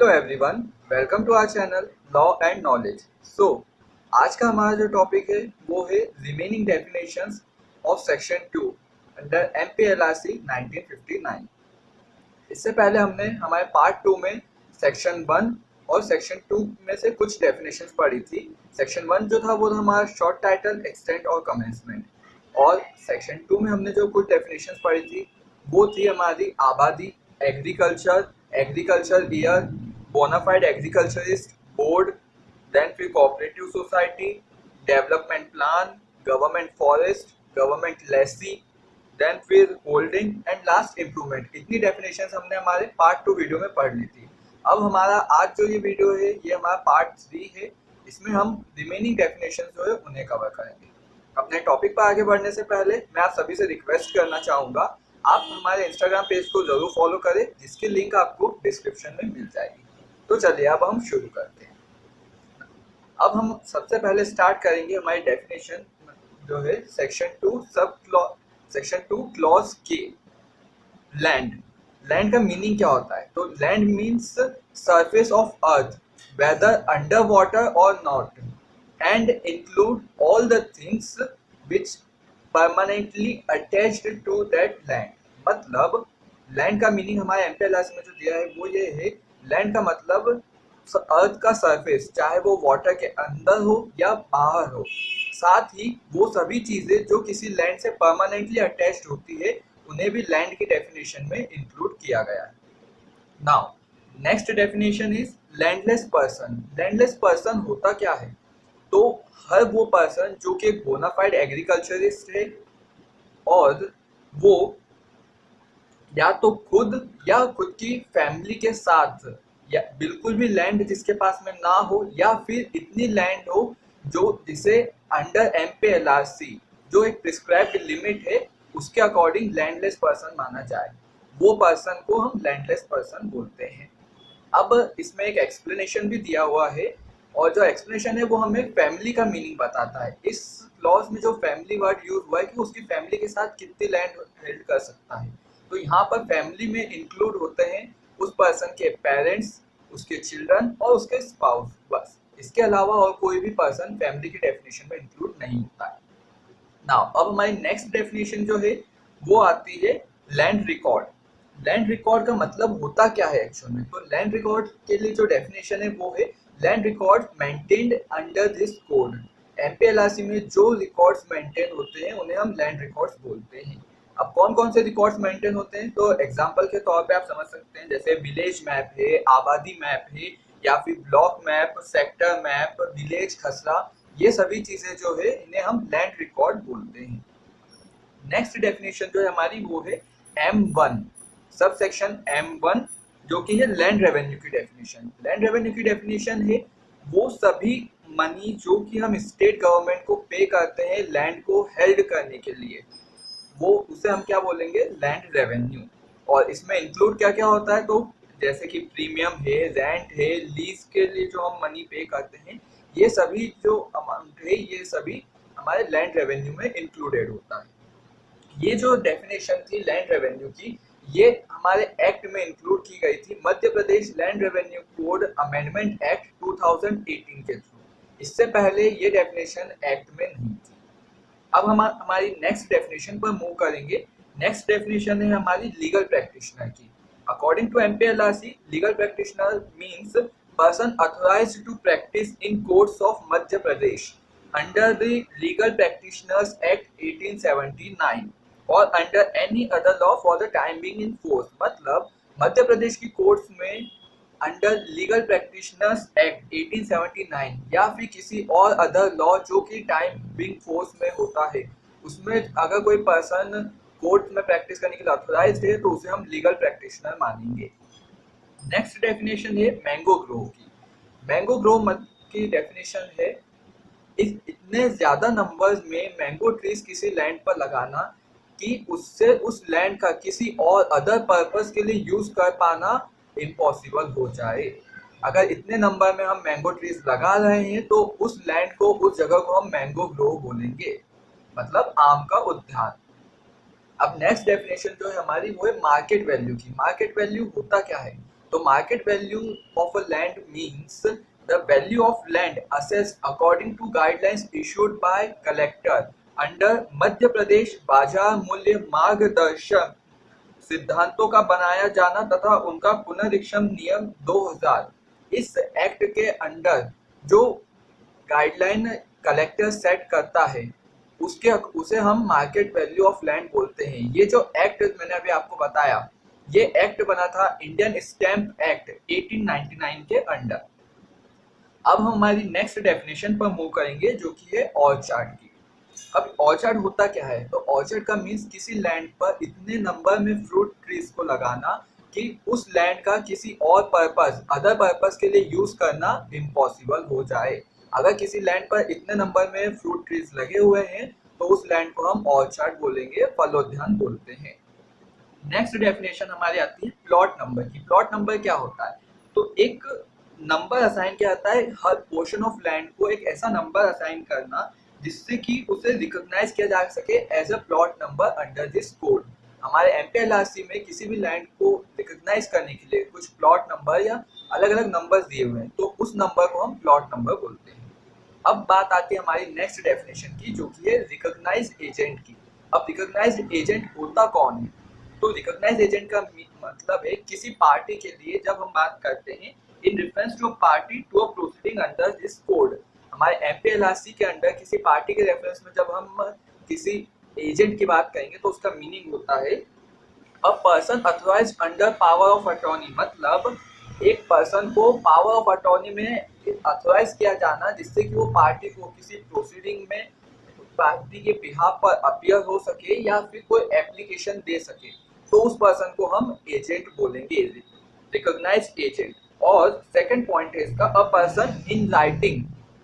Hello everyone, welcome to our channel law and knowledge. आज का हमारा जो टॉपिक है वो है remaining definitions of section 2 under MPLRC 1959। इससे पहले हमने हमारे पार्ट 2 में सेक्शन 1 और सेक्शन 2 में से कुछ डेफिनेशंस पढ़ी थी। सेक्शन 1 जो था वो था हमारा शॉर्ट टाइटल, एक्सटेंट और कमेंसमेंट, और सेक्शन 2 में हमने जो कुछ डेफिनेशंस पढ़ी थी वो थी हमारी आबादी, agriculture, agriculture year, bona fide agriculturist, board, then फिर cooperative society, development plan, government forest, government lessee, then फिर होल्डिंग एंड लास्ट इम्प्रूवमेंट। इतनी डेफिनेशंस हमने हमारे पार्ट 2 वीडियो में पढ़ ली थी। अब हमारा आज जो ये वीडियो है ये हमारा पार्ट 3 है। इसमें हम रिमेनिंग डेफिनेशंस जो है उन्हें कवर करेंगे। अपने टॉपिक पर आगे बढ़ने से पहले मैं आप सभी से रिक्वेस्ट करना चाहूँगा, आप हमारे इंस्टाग्राम पेज को जरूर फॉलो करें, जिसकी लिंक आपको डिस्क्रिप्शन में मिल जाएगी। तो चलिए अब हम शुरू करते हैं। अब हम सबसे पहले स्टार्ट करेंगे हमारी डेफिनेशन जो है सेक्शन 2 क्लॉज के। लैंड, लैंड का मीनिंग क्या होता है? तो land means surface of earth whether under water और not and include all the things which permanently attached to that land. मतलब लैंड का मीनिंग हमारे एमपीएलआरसी में जो दिया है वो ये है, लैंड का मतलब अर्थ का सरफेस, चाहे वो वाटर के अंदर हो या बाहर हो, साथ ही वो सभी चीजें जो किसी लैंड से परमानेंटली अटैच्ड होती है उन्हें भी लैंड की डेफिनेशन में इंक्लूड किया गया है। Now next definition is landless person. Landless person होता क्या है? तो हर वो पर्सन जो कि एक बोनाफाइड एग्रीकल्चरिस्ट है और वो या तो खुद या खुद की फैमिली के साथ, या बिल्कुल भी लैंड जिसके पास में ना हो, या फिर इतनी लैंड हो जो जिसे अंडर एमपीएलआरसी जो एक प्रिस्क्राइब्ड लिमिट है उसके अकॉर्डिंग लैंडलेस पर्सन माना जाए, वो पर्सन को हम लैंडलेस पर्सन बोलते हैं। अब इसमें एक एक्सप्लेनेशन भी दिया हुआ है, और जो एक्सप्लेनेशन है वो हमें फैमिली का मीनिंग बताता है। इस क्लॉज में जो फैमिली वर्ड यूज हुआ है कि उसकी फैमिली के साथ कितनी लैंड हेल्ड कर सकता है, तो यहाँ पर फैमिली में इंक्लूड होते हैं उस पर्सन के पेरेंट्स, उसके चिल्ड्रन और उसके स्पाउस, बस। इसके अलावा और कोई भी पर्सन फैमिली की डेफिनेशन में इंक्लूड नहीं होता है। नाउ अब हमारी नेक्स्ट डेफिनेशन जो है वो आती है लैंड रिकॉर्ड। लैंड रिकॉर्ड का मतलब होता क्या है एक्चुअल में? तो लैंड रिकॉर्ड के लिए जो डेफिनेशन है वो है land record maintained under this code. MPLRC में जो रिकॉर्ड्स मेंटेन होते हैं उन्हें हम लैंड रिकॉर्ड्स बोलते हैं। अब कौन कौन से रिकॉर्ड्स मेंटेन होते हैं? तो एग्जांपल के तौर पे आप समझ सकते हैं, जैसे विलेज मैप है, आबादी मैप है, या फिर block map, sector map, village खसरा, ये सभी चीजें जो है इन्हें हम लैंड रिकॉर्ड बोलते हैं। नेक्स्ट डेफिनेशन जो है हमारी वो है M1, सब सेक्शन M1, जो कि है लैंड रेवेन्यू की डेफिनेशन। लैंड रेवेन्यू की डेफिनेशन है वो सभी मनी जो कि हम स्टेट गवर्नमेंट को पे करते हैं लैंड को हेल्ड करने के लिए, वो उसे हम क्या बोलेंगे? Land revenue. और इसमें इंक्लूड क्या क्या होता है? तो जैसे कि प्रीमियम है, रेंट है, लीज के लिए जो हम मनी पे करते हैं, ये सभी जो अमाउंट है ये सभी हमारे लैंड रेवेन्यू में इंक्लूडेड होता है। ये जो डेफिनेशन थी लैंड रेवेन्यू की, ये हमारे एक्ट में इंक्लूड की गई थी, Madhya Pradesh land revenue code amendment act 2018 के थ्रू। इससे पहले ये डेफिनेशन एक्ट में नहीं थी। अब हम हमारी नेक्स्ट डेफिनेशन पर मूव करेंगे। नेक्स्ट डेफिनेशन है हमारी लीगल प्रैक्टिशनर की। According to MPLRC, legal practitioner means person authorised to practice in courts of Madhya Pradesh under the legal practitioners act 1879 और under any other law for the time being in force. मतलब मध्य प्रदेश की courts में under legal practitioners act 1879 या फिर किसी और other law जो कि टाइम बिंग फोर्स में होता है, उसमें अगर कोई पर्सन कोर्ट में प्रैक्टिस करने के लिए ऑथोराइज्ड है तो उसे हम लीगल प्रैक्टिशनर मानेंगे। नेक्स्ट डेफिनेशन है मैंगो ग्रोव की। मैंगो ग्रोव की डेफिनेशन है इतने ज्यादा नंबर्स में मैंगो ट्रीज किसी लैंड पर लगाना कि उससे उस लैंड का किसी और अदर पर्पस के लिए यूज कर पाना इम्पॉसिबल हो जाए। अगर इतने नंबर में हम मैंगो ट्रीज लगा रहे हैं तो उस लैंड को, उस जगह को हम मैंगो ग्रोव बोलेंगे, मतलब आम का उद्यान। अब नेक्स्ट डेफिनेशन जो है हमारी वो है मार्केट वैल्यू की। मार्केट वैल्यू होता क्या है? तो market value of a land means the value of land assessed according to guidelines issued by collector under Madhya Pradesh बाजार मूल्य मार्गदर्शन सिद्धांतों का बनाया जाना तथा उनका पुनरीक्षण नियम 2000। इस एक्ट के अंडर जो गाइडलाइन कलेक्टर सेट करता है उसके उसे हम मार्केट वैल्यू ऑफ लैंड बोलते हैं। ये जो एक्ट मैंने अभी आपको बताया, ये एक्ट बना था इंडियन स्टैम्प एक्ट 1899 के अंडर। अब हम हमारी नेक्स्ट डेफिनेशन पर मूव करेंगे जो कि है ऑर्चार्ड की। अब ऑर्चार्ड होता क्या है? तो ऑर्चार्ड का मीन्स किसी लैंड पर इतने नंबर में फ्रूट ट्रीज को लगाना कि उस लैंड का किसी और पर्पस अदर पर्पस के लिए यूज करना इम्पॉसिबल हो जाए। अगर किसी लैंड पर इतने नंबर में फ्रूट ट्रीज लगे हुए हैं तो उस लैंड को हम ऑर्चार्ड बोलेंगे, फलोद्यान बोलते हैं। नेक्स्ट डेफिनेशन हमारी आती है प्लॉट नंबर की। प्लॉट नंबर क्या होता है? तो एक नंबर असाइन किया जाता है हर पोर्शन ऑफ लैंड को, एक ऐसा नंबर असाइन करना जिससे कि उसे रिकॉग्नाइज किया जा सके as a plot number under this code. हमारे एमपीएलआरसी में किसी भी लैंड को रिकॉग्नाइज करने के लिए कुछ प्लॉट नंबर या अलग अलग नंबर दिए हुए हैं, तो उस नंबर को हम प्लॉट नंबर बोलते हैं। अब बात आती है हमारी नेक्स्ट डेफिनेशन की जो कि है रिकॉग्नाइज एजेंट की। अब रिकॉग्नाइज एजेंट होता कौन है? तो रिकॉग्नाइज एजेंट का मतलब है किसी पार्टी के लिए जब हम बात करते हैं in reference to party to a proceeding under this code. हमारे एमपीएलआरसी के अंडर किसी पार्टी के रेफरेंस में जब हम किसी एजेंट की बात करेंगे तो उसका मीनिंग होता है a person authorised under power of attorney. मतलब एक पर्सन को पावर ऑफ अटॉर्नी में अथॉराइज किया जाना जिससे कि वो पार्टी को किसी प्रोसीडिंग में पार्टी के बिहाफ पर अपीयर हो सके या फिर कोई एप्लीकेशन दे सके, तो उस पर्सन को हम एजेंट बोलेंगे, रिकॉग्नाइज एजेंट। और सेकंड पॉइंट है इसका a person in writing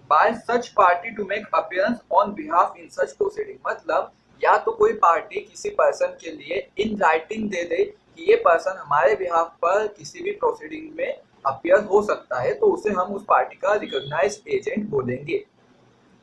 by such party to make appearance on behalf in such proceeding. मतलब या तो कोई पार्टी किसी पर्सन के लिए इन राइटिंग दे दे कि ये पर्सन हमारे बिहाफ पर किसी भी प्रोसीडिंग में अपीयर हो सकता है, तो उसे हम उस पार्टी का रिकॉग्नाइज एजेंट बोलेंगे।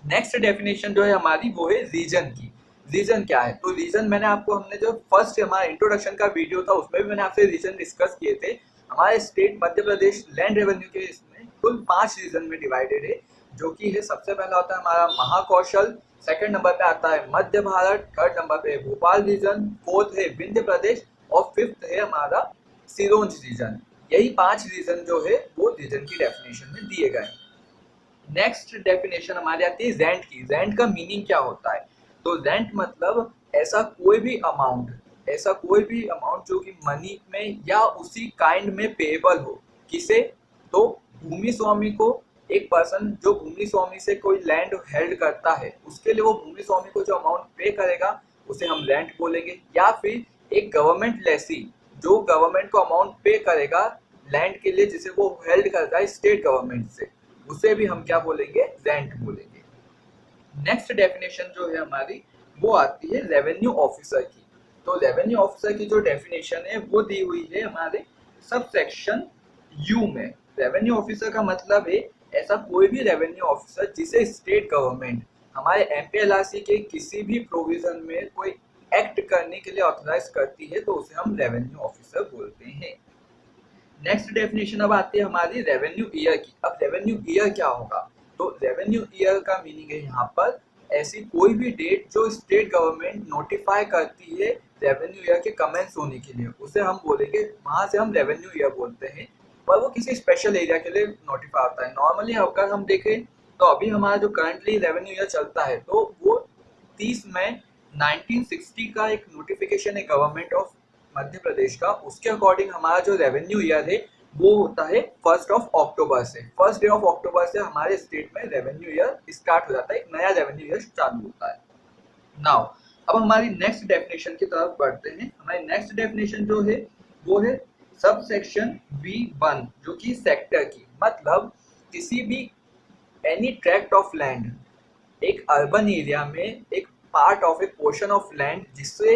नेक्स्ट डेफिनेशन जो है हमारी वो है रीजन की। रीजन क्या है? तो रीजन मैंने आपको हमने जो फर्स्ट हमारा इंट्रोडक्शन का वीडियो था उसमें भी मैंने आपसे रीजन डिस्कस किए थे। हमारे स्टेट मध्य प्रदेश लैंड रेवेन्यू के इसमें कुल 5 रीजन में डिवाइडेड है, जो कि है सबसे पहला होता है हमारा महाकौशल, सेकंड नंबर पे आता है मध्य भारत, थर्ड नंबर पे भोपाल रीजन, फोर्थ है विंध्य प्रदेश और फिफ्थ है हमारा सिरोंज रीजन। यही 5 रीजन जो है वो रीजन की डेफिनेशन में दिए गए। नेक्स्ट डेफिनेशन हमारी आती है रेंट की। रेंट का मीनिंग क्या होता है? तो रेंट मतलब ऐसा कोई भी अमाउंट जो कि मनी में या उसी काइंड में पेएबल हो। किसे? तो भूमि स्वामी को। एक पर्सन जो भूमि स्वामी से कोई लैंड हेल्ड करता है उसके लिए वो भूमि स्वामी को जो अमाउंट पे करेगा उसे हम रेंट बोलेंगे। या फिर एक गवर्नमेंट लेसी जो गवर्नमेंट को अमाउंट पे करेगा लैंड के लिए जिसे वो हेल्ड करता है स्टेट गवर्नमेंट से, उसे भी हम क्या बोलेंगे? रेंट बोलेंगे। नेक्स्ट डेफिनेशन जो है हमारी वो आती है रेवेन्यू ऑफिसर की। तो रेवेन्यू ऑफिसर की जो डेफिनेशन है वो दी हुई है हमारे सब सेक्शन यू में। रेवेन्यू ऑफिसर का मतलब है ऐसा कोई भी रेवेन्यू ऑफिसर जिसे स्टेट गवर्नमेंट हमारे एमपीएलआरसी के किसी भी प्रोविजन में कोई एक्ट करने के लिए ऑथराइज करती है तो उसे हम रेवेन्यू ऑफिसर बोलते हैं। नेक्स्ट डेफिनेशन अब आती है हमारी रेवेन्यू ईयर की। अब रेवेन्यू ईयर क्या होगा? तो रेवेन्यू ईयर का मीनिंग है यहाँ पर ऐसी कोई भी डेट जो स्टेट गवर्नमेंट नोटिफाई करती है रेवेन्यू ईयर के कमेंस होने के लिए, उसे हम बोलेंगे, वहां से हम रेवेन्यू ईयर बोलते हैं। पर वो किसी स्पेशल एरिया के लिए नोटिफाई होता है। नॉर्मली अगर हम देखें तो अभी हमारा जो करंटली रेवेन्यू ईयर चलता है तो वो 30 मई 1960 का एक नोटिफिकेशन है गवर्नमेंट ऑफ मध्य प्रदेश का। उसके अकॉर्डिंग हमारा जो रेवेन्यू ईयर है वो होता है 1 अक्टूबर से। 1 अक्टूबर से हमारे स्टेट में रेवेन्यू ईयर स्टार्ट हो जाता है, एक नया रेवेन्यू ईयर चालू होता है। नाउ अब हमारी नेक्स्ट डेफिनेशन की तरफ बढ़ते हैं। हमारी नेक्स्ट डेफिनेशन जो है वो है सब सेक्शन V1 जो कि सेक्टर की। मतलब किसी भी एनी ट्रैक्ट ऑफ लैंड एक अर्बन एरिया में एक part of A portion of land जिससे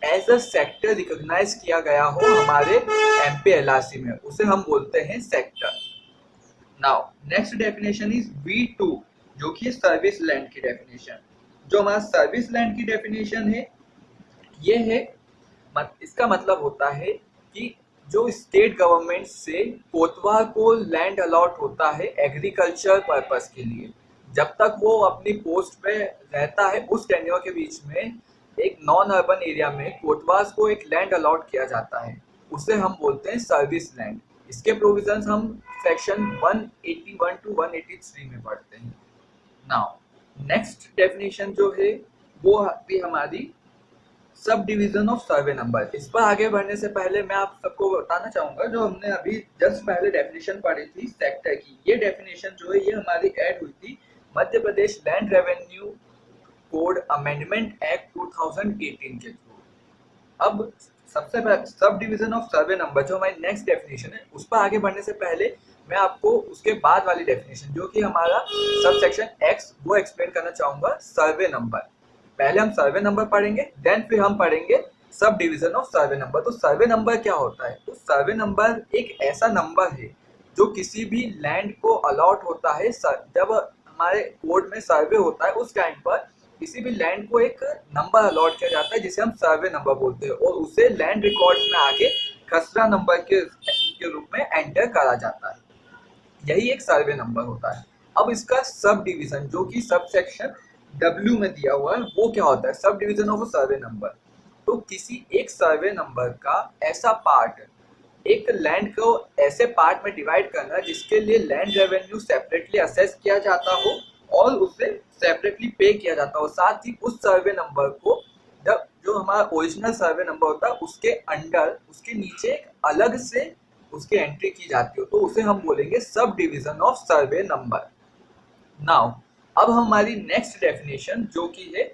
एज अ सेक्टर रिकॉग्नाइज किया गया हो हमारे एमपीएलआरसी में, उसे हम बोलते हैं sector. Now next definition is V2 जो कि सर्विस लैंड की डेफिनेशन। जो हमारा सर्विस लैंड की डेफिनेशन है ये है इसका मतलब होता है कि जो स्टेट गवर्नमेंट से कोतवाल को लैंड अलॉट होता है एग्रीकल्चर पर्पस के लिए, जब तक वो अपनी पोस्ट पे रहता है उस टेन्योर के बीच में एक नॉन अर्बन एरिया में कोतवाल को एक लैंड अलॉट किया जाता है, उसे हम बोलते हैं सर्विस लैंड। इसके प्रोविजंस हम सेक्शन 181 टू 183 में पढ़ते हैं। नाउ नेक्स्ट डेफिनेशन जो है वो भी हमारी sub division of survey number. इस पर आगे बढ़ने से पहले मैं आप सबको बताना चाहूंगा, जो हमने अभी जस्ट पहले डेफिनेशन पढ़ी थी सेक्टर की, ये डेफिनेशन जो है ये हमारी ऐड हुई थी Madhya Pradesh land revenue code amendment act 2018 के थ्रू। अब सबसे पहले sub division of survey number जो हमारी नेक्स्ट डेफिनेशन है, उस पर आगे बढ़ने से पहले मैं आपको उसके बाद वाली डेफिनेशन जो कि हमारा सब सेक्शन एक्स वो एक्सप्लेन करना चाहूंगा, सर्वे नंबर। पहले हम सर्वे नंबर पढ़ेंगे, देन फिर हम पढ़ेंगे sub division of survey number. तो सर्वे नंबर क्या होता है? तो सर्वे नंबर एक ऐसा नंबर है जो किसी भी लैंड को अलॉट होता है, जब हमारे कोड में सर्वे होता है उस टाइम पर किसी भी लैंड को एक नंबर अलॉट किया जाता है जिसे हम सर्वे नंबर बोलते हैं, और उसे लैंड रिकॉर्ड्स में आगे खसरा नंबर के रूप में एंटर करा जाता है। यही एक सर्वे नंबर होता है। अब इसका सब डिवीजन जो कि सब सेक्शन डब्ल्यू में दिया हुआ है वो क्या होता है? Sub division of survey number. तो किसी एक सर्वे नंबर का ऐसा पार्ट, एक लैंड को ऐसे पार्ट में डिवाइड करना जिसके लिए लैंड रेवेन्यू सेपरेटली असेस किया जाता हो और उसे सेपरेटली पे किया जाता हो। साथ ही उस सर्वे नंबर को जब जो हमारा ओरिजिनल सर्वे नंबर होता है उसके अंडर उसके नीचे एक अलग से उसकी एंट्री की जाती हो, तो उसे हम बोलेंगे sub division of survey number. Now अब हमारी नेक्स्ट डेफिनेशन जो कि है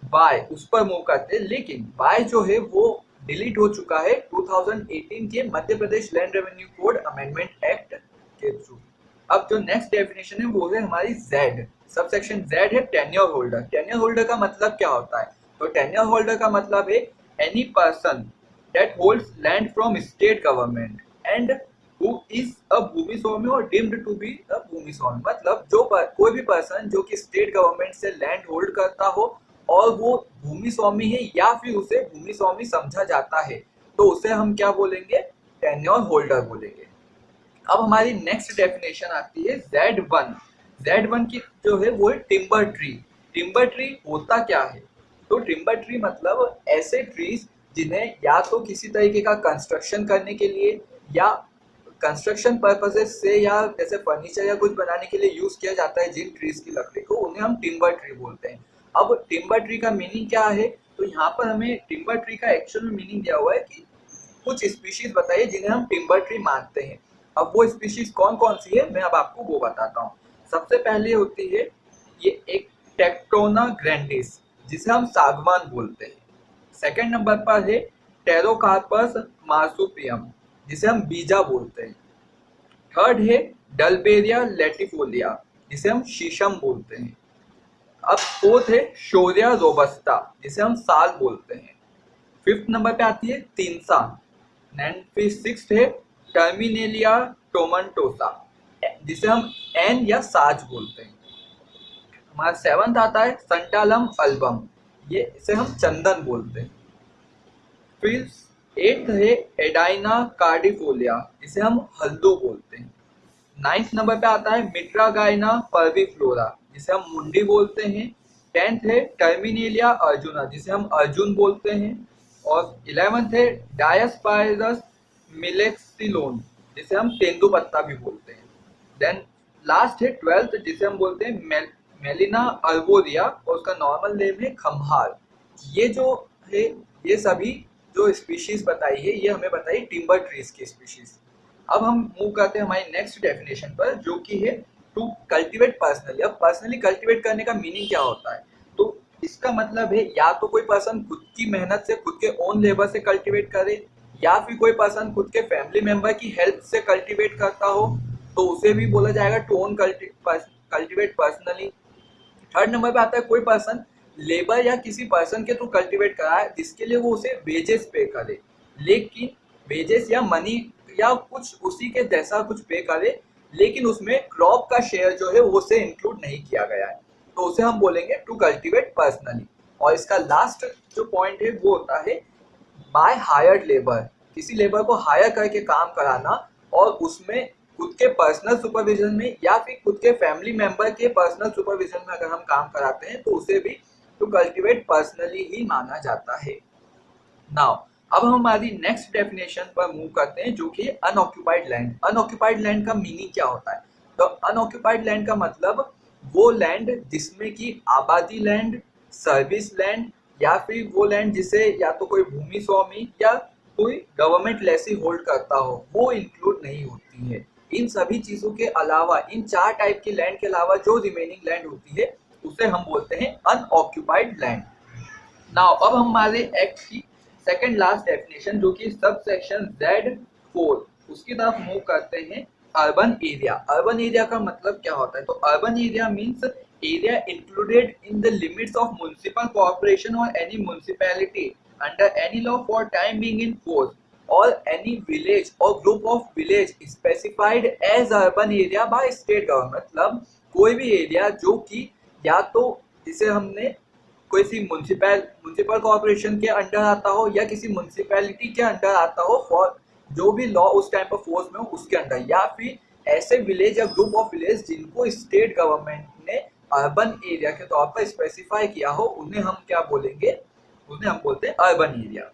बाय, उस पर मूव करते हैं, लेकिन बाय जो है वो डिलीट हो चुका है 2018 के Madhya Pradesh land revenue code amendment act के थ्रू। अब जो नेक्स्ट डेफिनेशन है वो है हमारी जेड, सब सेक्शन जेड है टेन्योर होल्डर। टेन्योर होल्डर का मतलब क्या होता है? तो टेन्योर होल्डर का मतलब है any person that holds land from state government and who is a भूमि स्वामी और deemed to be a भूमि स्वामी। मतलब जो कोई भी पर्सन जो कि स्टेट गवर्नमेंट से लैंड होल्ड करता हो और वो भूमि स्वामी है या फिर उसे भूमि स्वामी समझा जाता है, तो उसे हम क्या बोलेंगे? टेन्योर होल्डर बोलेंगे। अब हमारी नेक्स्ट डेफिनेशन आती है Z1। Z1 की जो है वो है टिम्बर ट्री। टिम्बर ट्री होता क्या है? तो टिम्बर ट्री मतलब ऐसे ट्रीज जिन्हें या तो किसी तरीके का कंस्ट्रक्शन करने के लिए या कंस्ट्रक्शन पर्पसेस से या जैसे फर्नीचर या कुछ बनाने के लिए यूज किया जाता है, जिन ट्रीज की लकड़ी को उन्हें हम टिम्बर ट्री बोलते हैं। अब टिम्बर ट्री का मीनिंग क्या है? तो यहाँ पर हमें टिम्बर ट्री का एक्चुअल में मीनिंग दिया हुआ है कि कुछ स्पीशीज बताइए जिन्हें हम टिम्बर ट्री मानते हैं। अब वो स्पीशीज कौन कौन सी है मैं अब आपको वो बताता हूँ। सबसे पहले होती है ये एक टेक्टोना ग्रैंडिस जिसे हम सागवान बोलते हैं। सेकंड नंबर पर है टेरोकार्पस मार्सुपियम जिसे हम बीजा बोलते हैं। थर्ड है डलबेरिया लेटिफोलिया जिसे हम शीशम बोलते हैं। अब फोर्थ है शोरिया रोबस्टा जिसे हम साल बोलते हैं। फिफ्थ नंबर पे आती है तीनसा। एंड फिर सिक्स्थ है टर्मिनेलिया टोमेंटोसा जिसे हम एन या साज बोलते हैं। हमारा सेवंथ आता है संटालम अल्बम, ये इसे हम चंदन बोलते हैं। फिर एट्थ है एडाइना कार्डिफोलिया जिसे हम हल्दू बोलते हैं। नाइन्थ नंबर पे आता है मिट्रागाइना पर्विफ्लोरा जिसे हम मुंडी बोलते हैं। टेंथ है टर्मिनेलिया अर्जुना जिसे हम अर्जुन बोलते हैं। और 11th है डायस्पायरस मिलेक्सिलोन जिसे हम तेंदुपत्ता भी बोलते हैं। देन लास्ट है 12th जिसे हम बोलते हैं मेलिना अल्बोरिया और उसका नॉर्मल नेम है खम्हार। ये जो है ये सभी जो स्पीशीज बताई है ये हमें बताई टिम्बर ट्रीज की स्पीशीज। अब हम मूव करते हैं हमारी नेक्स्ट डेफिनेशन पर जो कि है टू कल्टीवेट पर्सनली। अब पर्सनली कल्टीवेट करने का मीनिंग क्या होता है? तो इसका मतलब है या तो कोई पर्सन खुद की मेहनत से खुद के ओन लेबर से कल्टीवेट करे या फिर कोई पर्सन खुद के फैमिली मेंबर की हेल्प से कल्टीवेट करता हो, तो उसे भी बोला जाएगा to own cultivate personally. Third number पे आता है कोई पर्सन लेबर या किसी पर्सन के थ्रू कल्टीवेट कराए जिसके लिए वो उसे वेजेस पे करे, लेकिन वेजेस या मनी या कुछ उसी के जैसा कुछ पे करे, लेकिन उसमें क्रॉप का शेयर जो है वो उसे इंक्लूड नहीं किया गया है, तो उसे हम बोलेंगे टू कल्टीवेट पर्सनली। और इसका लास्ट जो पॉइंट है वो होता है बाय हायर्ड लेबर। किसी लेबर को हायर करके काम कराना और उसमें खुद के पर्सनल सुपरविजन में या फिर खुद के फैमिली मेंबर के पर्सनल सुपरविजन में अगर हम काम कराते हैं तो उसे भी टू कल्टिवेट पर्सनली ही माना जाता है। नाउ अब हम हमारी नेक्स्ट डेफिनेशन पर मूव करते हैं, जो कि अनऑक्यूपाइड लैंड। अनऑक्यूपाइड लैंड का मीनिंग क्या होता है? तो अनऑक्यूपाइड लैंड का मतलब वो लैंड जिसमें कि आबादी लैंड, सर्विस लैंड या फिर वो लैंड जिसे या तो कोई भूमि स्वामी या कोई गवर्नमेंट लेसी होल्ड करता हो, वो इंक्लूड नहीं होती है। इन सभी चीजों के अलावा, इन 4 टाइप की लैंड के अलावा जो रिमेनिंग लैंड होती है उसे हम बोलते हैं अनऑक्यूपाइड लैंड। नाउ अब हम हमारे एक्ट की सेकंड लास्ट डेफिनेशन, जो कि सब सेक्शन Z4, उसकी तरफ मूव करते हैं। Urban area. अर्बन एरिया का मतलब क्या होता है? तो urban area means area included in the limits of municipal corporation और any municipality under any law for time being in force और एनी विलेज और group of village specified as urban area by state government. मतलब कोई भी area जो कि या तो जिसे हमने कोई सी म्युनिसिपल कॉर्पोरेशन के अंडर आता हो या किसी म्युनिसिपैलिटी के अंडर आता हो, फॉर जो भी लॉ उस टाइम पर फोर्स में हो उसके अंडर, या फिर ऐसे विलेज या ग्रुप ऑफ विलेज जिनको स्टेट गवर्नमेंट ने अर्बन एरिया के तौर पर स्पेसिफाई किया हो, उन्हें हम क्या बोलेंगे? उन्हें हम बोलते हैं urban area.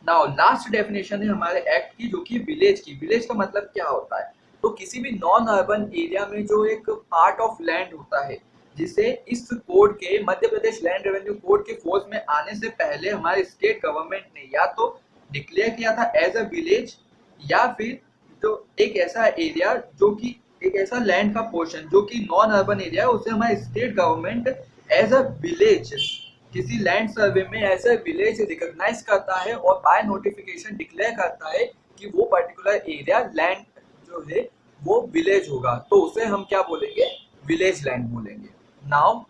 Now last definition है हमारे एक्ट की, जो कि विलेज की। विलेज का मतलब क्या होता है? तो किसी भी नॉन अर्बन एरिया में जो एक पार्ट ऑफ लैंड होता है जिसे इस कोड के, Madhya Pradesh land revenue code के फोर्स में आने से पहले हमारे स्टेट गवर्नमेंट ने या तो डिक्लेयर किया था एज अ विलेज, या फिर जो एक ऐसा एरिया जो कि एक ऐसा लैंड का पोर्शन जो कि नॉन अर्बन एरिया है, उसे हमारे state government as a village किसी लैंड सर्वे में ऐसा विलेज रिकॉग्नाइज करता है और बाय नोटिफिकेशन डिक्लेयर करता है कि वो पर्टिकुलर एरिया लैंड जो है वो विलेज होगा, तो उसे हम क्या बोलेंगे? विलेज लैंड बोलेंगे। नाउ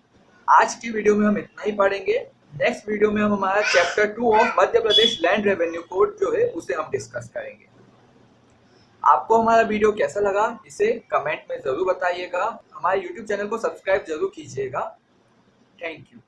आज की वीडियो में हम इतना ही पढ़ेंगे। नेक्स्ट वीडियो में हम हमारा chapter 2 of Madhya Pradesh land revenue code जो है उसे हम डिस्कस करेंगे। आपको हमारा वीडियो कैसा लगा इसे कमेंट में जरूर बताइएगा। हमारे यूट्यूब चैनल को सब्सक्राइब जरूर कीजिएगा। Thank you.